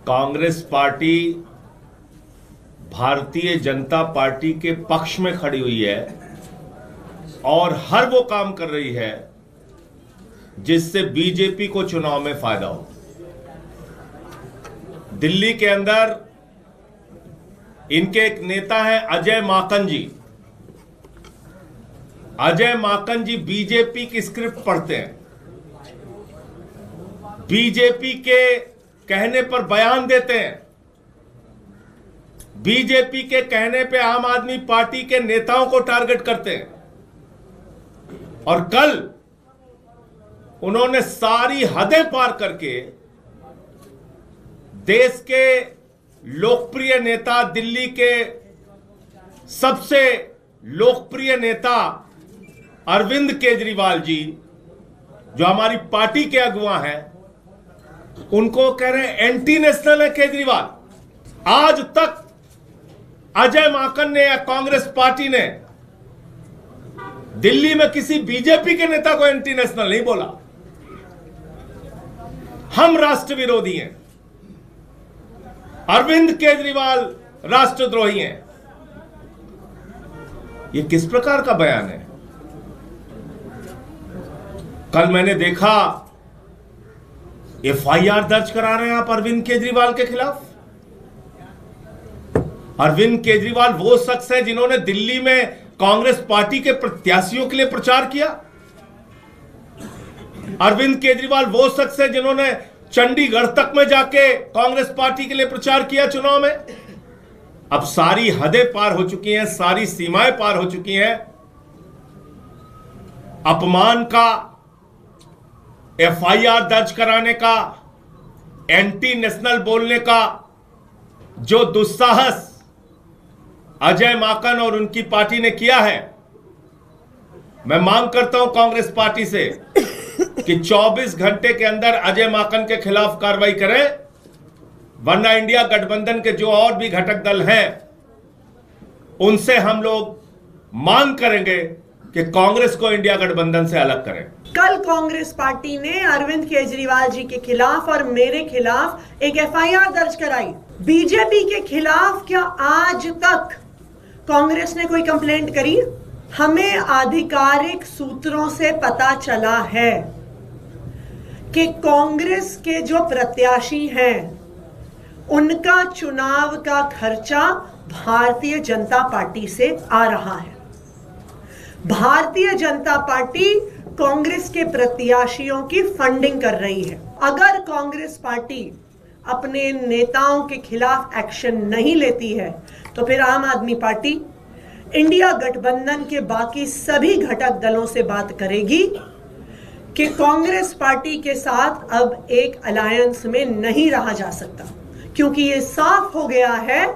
Congress party Bharatiya Janata party के पक्ष में खड़ी हुई है और हर वो काम कर रही है जिससे बीजेपी को चुनाव में फायदा हो। दिल्ली के अंदर इनके एक नेता हैं अजय माकन जी। अजय माकन जी बीजेपी की स्क्रिप्ट पढ़ते हैं, बीजेपी के कहने पर बयान देते हैं, बीजेपी के कहने पे आम आदमी पार्टी के नेताओं को टारगेट करते हैं। और कल उन्होंने सारी हदें पार करके देश के लोकप्रिय नेता, दिल्ली के सबसे लोकप्रिय नेता अरविंद केजरीवाल जी, जो हमारी पार्टी के अगुवा हैं, उनको कह रहे हैं एंटी नेशनल है केजरीवाल। आज तक अजय माकन ने या कांग्रेस पार्टी ने दिल्ली में किसी बीजेपी के नेता को एंटी नेशनल नहीं बोला। हम राष्ट्र विरोधी हैं, अरविंद केजरीवाल राष्ट्रद्रोही हैं। ये किस प्रकार का बयान है? कल मैंने देखा एफआईआर दर्ज करा रहे हैं आप अरविंद केजरीवाल के खिलाफ। अरविंद केजरीवाल वो शख्स है जिन्होंने दिल्ली में कांग्रेस पार्टी के प्रत्याशियों के लिए प्रचार किया। अरविंद केजरीवाल वो शख्स है जिन्होंने चंडीगढ़ तक में जाके कांग्रेस पार्टी के लिए प्रचार किया चुनाव में। अब सारी हदें पार हो चुकी हैं, सारी सीमाएं पार हो चुकी हैं। अपमान का, एफआईआर दर्ज कराने का, एंटी नेशनल बोलने का जो दुस्साहस अजय माकन और उनकी पार्टी ने किया है, मैं मांग करता हूं कांग्रेस पार्टी से कि 24 घंटे के अंदर अजय माकन के खिलाफ कार्रवाई करें, वरना इंडिया गठबंधन के जो और भी घटक दल हैं उनसे हम लोग मांग करेंगे कि कांग्रेस को इंडिया गठबंधन से अलग करें। कल कांग्रेस पार्टी ने अरविंद केजरीवाल जी के खिलाफ और मेरे खिलाफ एक एफआईआर दर्ज कराई। बीजेपी के खिलाफ क्या आज तक कांग्रेस ने कोई कंप्लेंट करी? हमें आधिकारिक सूत्रों से पता चला है कि कांग्रेस के जो प्रत्याशी हैं उनका चुनाव का खर्चा भारतीय जनता पार्टी से आ रहा है। भारतीय जनता पार्टी कांग्रेस के प्रत्याशियों की फंडिंग कर रही है। अगर कांग्रेस पार्टी अपने नेताओं के खिलाफ एक्शन नहीं लेती है तो फिर आम आदमी पार्टी इंडिया गठबंधन के बाकी सभी घटक दलों से बात करेगी कि कांग्रेस पार्टी के साथ अब एक अलायंस में नहीं रहा जा सकता, क्योंकि ये साफ हो गया है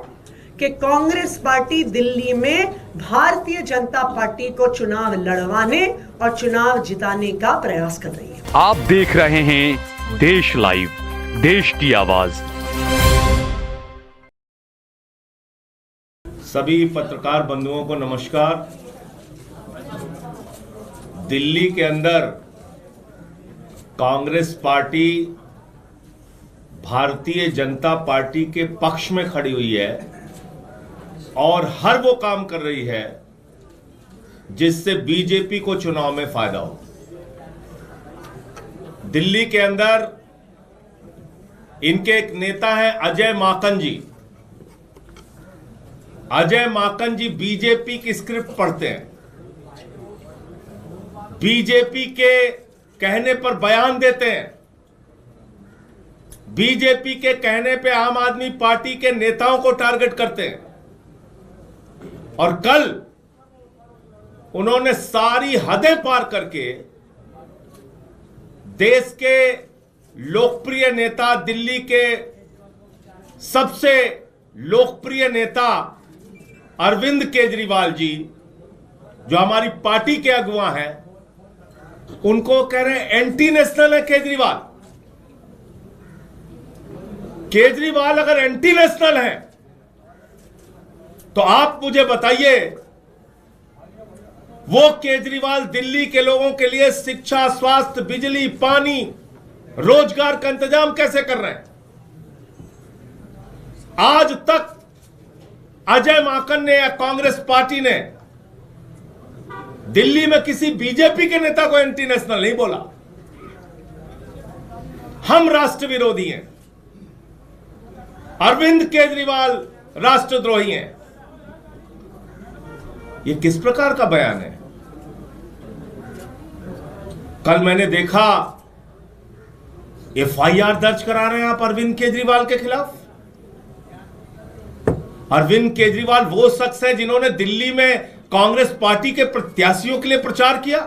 कि कांग्रेस पार्टी दिल्ली में भारतीय जनता पार्टी को चुनाव लड़वाने और चुनाव जिताने का प्रयास कर रही है। आप देख रहे हैं देश लाइव, देश की आवाज। सभी पत्रकार बंधुओं को नमस्कार। दिल्ली के अंदर कांग्रेस पार्टी भारतीय जनता पार्टी के पक्ष में खड़ी हुई है और हर वो काम कर रही है जिससे बीजेपी को चुनाव में फायदा हो। दिल्ली के अंदर इनके एक नेता हैं अजय माकन जी। अजय माकन जी बीजेपी की स्क्रिप्ट पढ़ते हैं, बीजेपी के कहने पर बयान देते हैं, बीजेपी के कहने पे आम आदमी पार्टी के नेताओं को टारगेट करते हैं। और कल उन्होंने सारी हदें पार करके देश के लोकप्रिय नेता, दिल्ली के सबसे लोकप्रिय नेता अरविंद केजरीवाल जी, जो हमारी पार्टी के अगुवा हैं, उनको कह रहे हैं एंटी नेशनल है केजरीवाल। केजरीवाल अगर एंटी नेशनल है तो आप मुझे बताइए, वो केजरीवाल दिल्ली के लोगों के लिए शिक्षा, स्वास्थ्य, बिजली, पानी, रोजगार का इंतजाम कैसे कर रहे हैं? आज तक अजय माकन ने या कांग्रेस पार्टी ने दिल्ली में किसी बीजेपी के नेता को एंटी नेशनल नहीं बोला। हम राष्ट्र विरोधी हैं, अरविंद केजरीवाल राष्ट्रद्रोही हैं। यह किस प्रकार का बयान है? कल मैंने देखा एफआईआर दर्ज करा रहे हैं आप अरविंद केजरीवाल के खिलाफ। अरविंद केजरीवाल वो शख्स है जिन्होंने दिल्ली में कांग्रेस पार्टी के प्रत्याशियों के लिए प्रचार किया।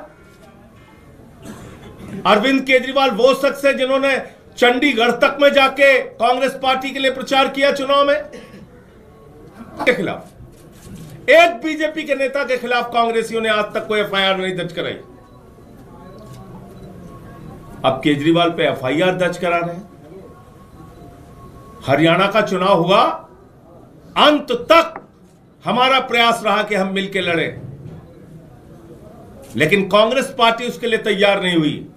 अरविंद केजरीवाल वो शख्स है जिन्होंने चंडीगढ़ तक में जाके कांग्रेस पार्टी के लिए प्रचार किया चुनाव में के खिलाफ। एक बीजेपी के नेता के खिलाफ कांग्रेसियों ने आज तक कोई एफआईआर नहीं दर्ज कराई। अब केजरीवाल पे एफआईआर दर्ज करा रहे हैं। हरियाणा का चुनाव हुआ, अंत तक हमारा प्रयास रहा कि हम मिलकर लड़ें, लेकिन कांग्रेस पार्टी उसके लिए तैयार नहीं हुई।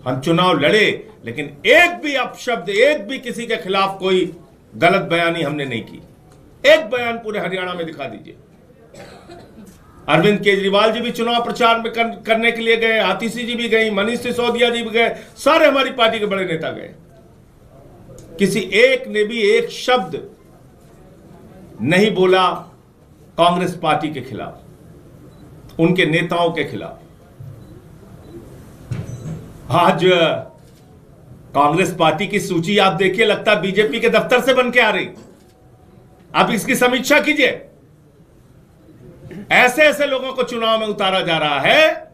हम चुनाव लड़े, लेकिन एक भी अपशब्द, एक भी किसी के खिलाफ कोई गलत बयानी हमने नहीं की। एक बयान पूरे हरियाणा में दिखा दीजिए। अरविंद केजरीवाल जी भी चुनाव प्रचार में करने के लिए गए, आतिशी जी भी गई, मनीष सिसोदिया जी भी गए, सारे हमारी पार्टी के बड़े नेता गए। किसी एक ने भी एक शब्द नहीं बोला कांग्रेस पार्टी के खिलाफ, उनके नेताओं के खिलाफ। आज कांग्रेस पार्टी की सूची आप देखिए, लगता है बीजेपी के दफ्तर से बन के आ रही। आप इसकी समीक्षा कीजिए। ऐसे ऐसे लोगों को चुनाव में उतारा जा रहा है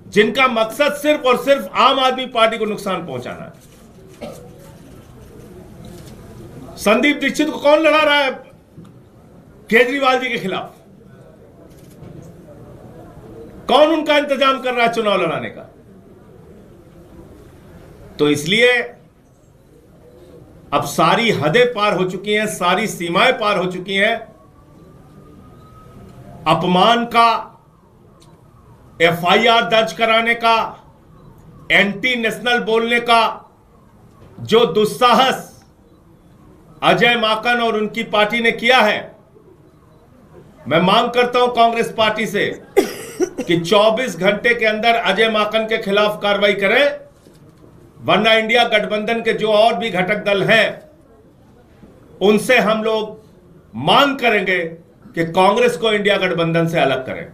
जिनका मकसद सिर्फ और सिर्फ आम आदमी पार्टी को नुकसान पहुंचाना है। संदीप दीक्षित को कौन लड़ा रहा है केजरीवाल जी के खिलाफ? कौन उनका इंतजाम कर रहा है चुनाव लड़ाने का? तो इसलिए अब सारी हदें पार हो चुकी हैं, सारी सीमाएं पार हो चुकी हैं। अपमान का, एफआईआर दर्ज कराने का, एंटी नेशनल बोलने का जो दुस्साहस अजय माकन और उनकी पार्टी ने किया है, मैं मांग करता हूं कांग्रेस पार्टी से कि 24 घंटे के अंदर अजय माकन के खिलाफ कार्रवाई करें, वरना इंडिया गठबंधन के जो और भी घटक दल हैं उनसे हम लोग मांग करेंगे कि कांग्रेस को इंडिया गठबंधन से अलग करें।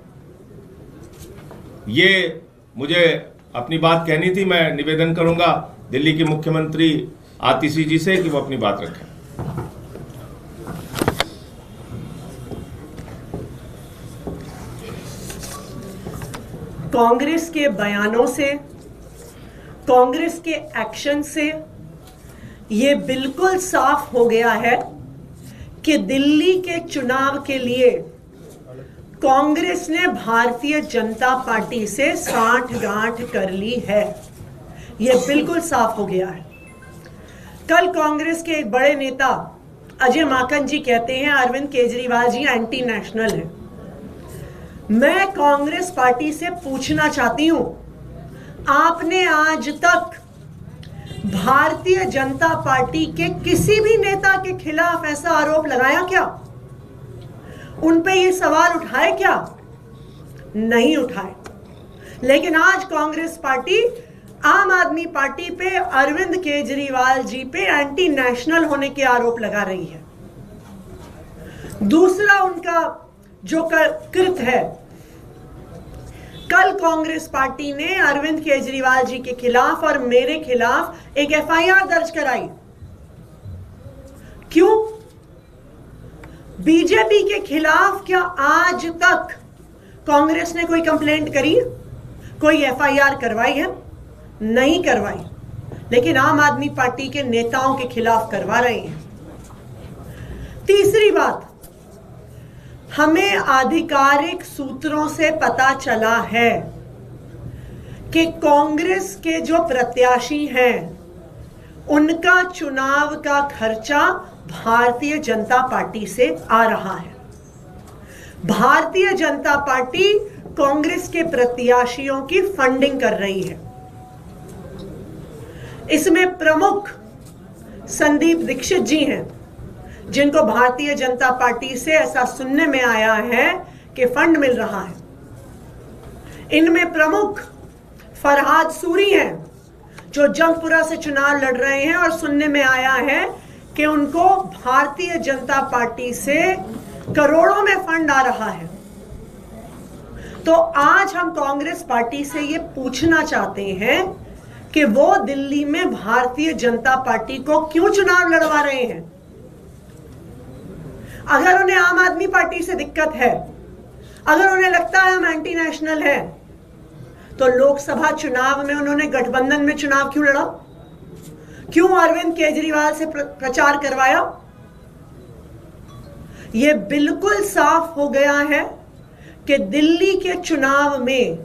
ये मुझे अपनी बात कहनी थी। मैं निवेदन करूंगा दिल्ली की मुख्यमंत्री आतिशी जी से कि वो अपनी बात रखें। कांग्रेस के बयानों से, कांग्रेस के एक्शन से यह बिल्कुल साफ हो गया है कि दिल्ली के चुनाव के लिए कांग्रेस ने भारतीय जनता पार्टी से साठगांठ कर ली है। यह बिल्कुल साफ हो गया है। कल कांग्रेस के एक बड़े नेता अजय माकन जी कहते हैं अरविंद केजरीवाल जी एंटी नेशनल है। मैं कांग्रेस पार्टी से पूछना चाहती हूं, आपने आज तक भारतीय जनता पार्टी के किसी भी नेता के खिलाफ ऐसा आरोप लगाया क्या? उन पे ये सवाल उठाए क्या? नहीं उठाए। लेकिन आज कांग्रेस पार्टी आम आदमी पार्टी पे, अरविंद केजरीवाल जी पे एंटी नेशनल होने के आरोप लगा रही है। दूसरा उनका जो कृत है, कल कांग्रेस पार्टी ने अरविंद केजरीवाल जी के खिलाफ और मेरे खिलाफ एक एफआईआर दर्ज कराई। क्यों? बीजेपी के खिलाफ क्या आज तक कांग्रेस ने कोई कंप्लेंट करी, कोई एफआईआर करवाई है? नहीं करवाई। लेकिन आम आदमी पार्टी के नेताओं के खिलाफ करवा रहे हैं। तीसरी बात, हमें आधिकारिक सूत्रों से पता चला है कि कांग्रेस के जो प्रत्याशी हैं उनका चुनाव का खर्चा भारतीय जनता पार्टी से आ रहा है। भारतीय जनता पार्टी कांग्रेस के प्रत्याशियों की फंडिंग कर रही है। इसमें प्रमुख संदीप दीक्षित जी हैं, जिनको भारतीय जनता पार्टी से ऐसा सुनने में आया है कि फंड मिल रहा है। इनमें प्रमुख फरहाद सूरी हैं, जो जंगपुरा से चुनाव लड़ रहे हैं, और सुनने में आया है कि उनको भारतीय जनता पार्टी से करोड़ों में फंड आ रहा है। तो आज हम कांग्रेस पार्टी से ये पूछना चाहते हैं कि वो दिल्ली में भारतीय जनता पार्टी को क्यों चुनाव लड़वा रहे हैं। अगर उन्हें आम आदमी पार्टी से दिक्कत है, अगर उन्हें लगता है हम एंटी नेशनल हैं, तो लोकसभा चुनाव में उन्होंने गठबंधन में चुनाव क्यों लड़ा? क्यों अरविंद केजरीवाल से प्रचार करवाया? यह बिल्कुल साफ हो गया है कि दिल्ली के चुनाव में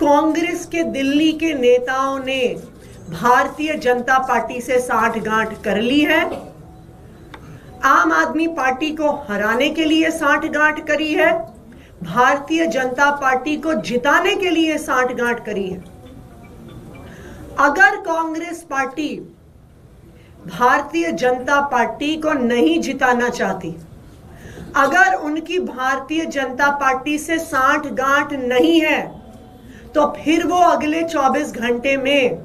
कांग्रेस के दिल्ली के नेताओं ने भारतीय जनता पार्टी से साठगांठ कर ली है। आम आदमी पार्टी को हराने के लिए साठगांठ करी है, भारतीय जनता पार्टी को जिताने के लिए साठगांठ करी है। अगर कांग्रेस पार्टी भारतीय जनता पार्टी को नहीं जिताना चाहती, अगर उनकी भारतीय जनता पार्टी से साठगांठ नहीं है, तो फिर वो अगले 24 घंटे में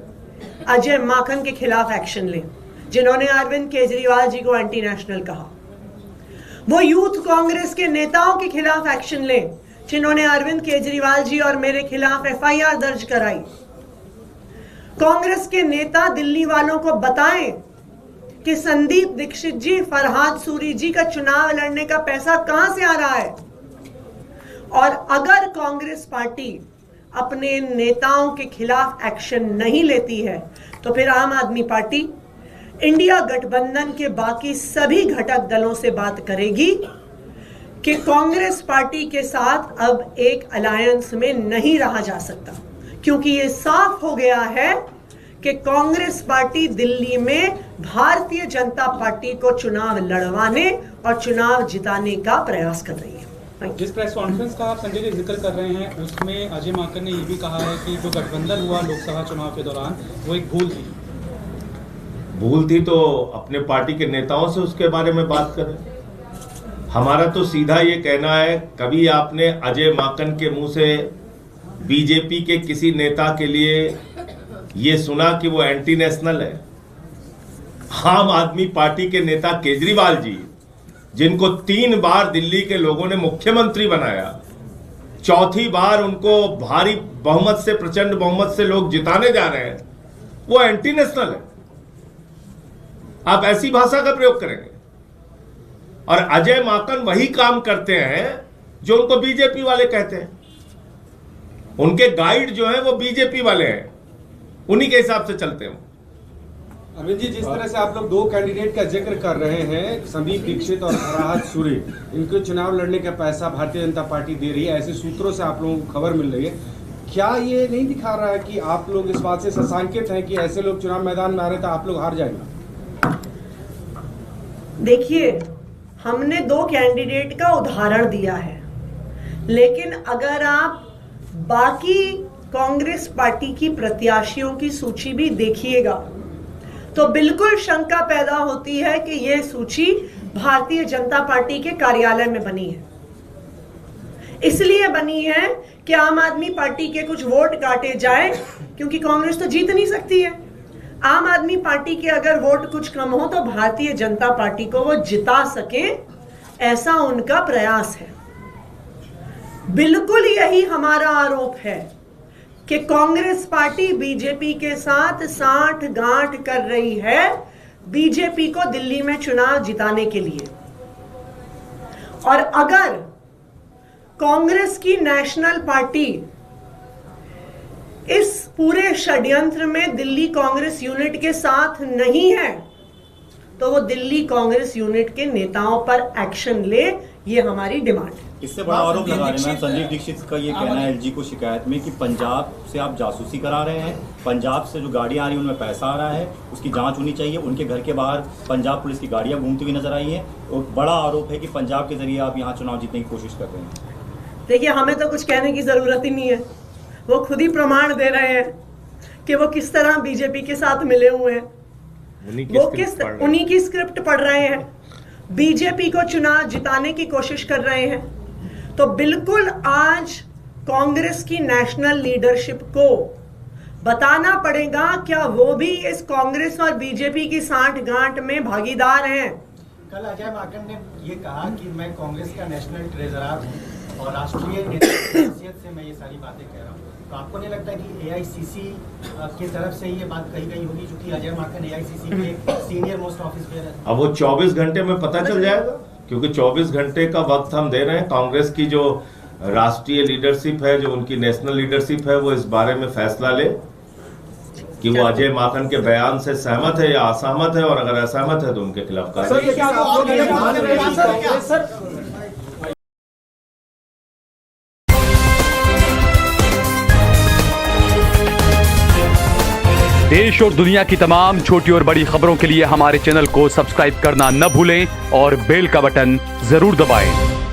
अजय माकन के खिलाफ एक्शन ले, जिन्होंने अरविंद केजरीवाल जी को एंटी नेशनल कहा। वो यूथ कांग्रेस के नेताओं के खिलाफ एक्शन ले, जिन्होंने अरविंद केजरीवाल जी और मेरे खिलाफ एफआईआर दर्ज कराई। कांग्रेस के नेता दिल्ली वालों को बताएं कि संदीप दीक्षित जी, फरहाद सूरी जी का चुनाव लड़ने का पैसा कहां से आ रहा है। और अगर कांग्रेस पार्टी अपने नेताओं के खिलाफ एक्शन नहीं लेती है, तो फिर आम आदमी पार्टी इंडिया गठबंधन के बाकी सभी घटक दलों से बात करेगी कि कांग्रेस पार्टी के साथ अब एक अलायंस में नहीं रहा जा सकता, क्योंकि ये साफ हो गया है कि कांग्रेस पार्टी दिल्ली में भारतीय जनता पार्टी को चुनाव लड़वाने और चुनाव जिताने का प्रयास कर रही है। जिस प्रेस कॉन्फ्रेंस का आप संजय जी जिक्र कर रहे हैं, उसमें अजय माकन ने ये भी कहा है कि जो गठबंधन हुआ लोकसभा चुनाव के दौरान वो एक भूल थी। भूल थी तो अपने पार्टी के नेताओं से उसके बारे में बात करें। हमारा तो सीधा ये कहना है, कभी आपने अजय माकन के मुंह से बीजेपी के किसी नेता के लिए ये सुना कि वो एंटी नेशनल है? आम आदमी पार्टी के नेता केजरीवाल जी, जिनको 3 बार दिल्ली के लोगों ने मुख्यमंत्री बनाया, चौथी बार उनको भारी बहुमत से, प्रचंड बहुमत से लोग जिताने जा रहे हैं, वो एंटी नेशनल है। आप ऐसी भाषा का प्रयोग करेंगे? और अजय माकन वही काम करते हैं जो उनको बीजेपी वाले कहते हैं। उनके गाइड जो हैं वो बीजेपी वाले हैं, उन्हीं के हिसाब से चलते हैं। अरविंद जी, जिस तरह से आप लोग 2 कैंडिडेट का जिक्र कर रहे हैं, संदीप दीक्षित और फरहाद सूरी, इनको चुनाव लड़ने का पैसा भारतीय जनता पार्टी दे रही है, ऐसे सूत्रों से आप लोगों को खबर मिल रही है। क्या ये नहीं दिखा रहा है कि आप लोग इस बात से सशंकित हैं कि ऐसे लोग चुनाव मैदान में आ रहे तो आप लोग हार जाएंगे? देखिए, हमने 2 कैंडिडेट का उदाहरण दिया है, लेकिन अगर आप बाकी कांग्रेस पार्टी की प्रत्याशियों की सूची भी देखिएगा तो बिल्कुल शंका पैदा होती है कि यह सूची भारतीय जनता पार्टी के कार्यालय में बनी है। इसलिए बनी है कि आम आदमी पार्टी के कुछ वोट काटे जाए, क्योंकि कांग्रेस तो जीत नहीं सकती है। आम आदमी पार्टी के अगर वोट कुछ कम हो तो भारतीय जनता पार्टी को वो जिता सके, ऐसा उनका प्रयास है। बिल्कुल यही हमारा आरोप है कि कांग्रेस पार्टी बीजेपी के साथ साठगांठ कर रही है बीजेपी को दिल्ली में चुनाव जिताने के लिए। और अगर कांग्रेस की नेशनल पार्टी इस पूरे षड्यंत्र में दिल्ली कांग्रेस यूनिट के साथ नहीं है, तो वो दिल्ली कांग्रेस यूनिट के नेताओं पर एक्शन ले, ये हमारी डिमांड है। इससे बड़ा आरोप लगा रहे हैं संदीप दीक्षित का ये कहना है एलजी को शिकायत में कि पंजाब से आप जासूसी करा रहे हैं, पंजाब से जो गाड़ियां आ रही हैं उनमें पैसा आ रहा है, उसकी जांच होनी चाहिए। उनके घर के बाहर पंजाब पुलिस की गाड़ियां घूमती हुई नजर आई हैं और बड़ा आरोप है कि पंजाब के जरिए आप यहाँ चुनाव जीतने की कोशिश कर रहे हैं। देखिए, हमें तो कुछ कहने की जरूरत ही नहीं है, वो खुद ही प्रमाण दे रहे हैं कि वो किस तरह बीजेपी के साथ मिले हुए हैं, वो किस उन्हीं की स्क्रिप्ट पढ़ रहे हैं। बीजेपी को चुनाव जिताने की कोशिश कर रहे हैं, तो बिल्कुल आज कांग्रेस की नेशनल लीडरशिप को बताना पड़ेगा क्या वो भी इस कांग्रेस और बीजेपी की सांठ-गांठ में भागीदार हैं। कल अजय माकन ने ये कहा कि मैं कांग्रेस का नेशनल ट्रेजरर हूं और राष्ट्रीय हैसियत से मैं ये सारी बातें कह रहा हूं, तो आपको नहीं लगता कि एआईसीसी की तरफ से ये बात कही गई होगी, क्योंकि अजय माकन एआईसीसी के सीनियर मोस्ट ऑफिसर है? अब वो 24 घंटे में पता चल जाएगा, क्योंकि 24 घंटे का वक्त हम दे रहे हैं। कांग्रेस की जो राष्ट्रीय लीडरशिप है, जो उनकी नेशनल लीडरशिप है, वो इस बारे में फैसला ले कि वो अजय माकन के बयान से सहमत है या असहमत है, और अगर असहमत है तो उनके खिलाफ कार्रवाई। देश और दुनिया की तमाम छोटी और बड़ी खबरों के लिए हमारे चैनल को सब्सक्राइब करना न भूलें और बेल का बटन जरूर दबाएं।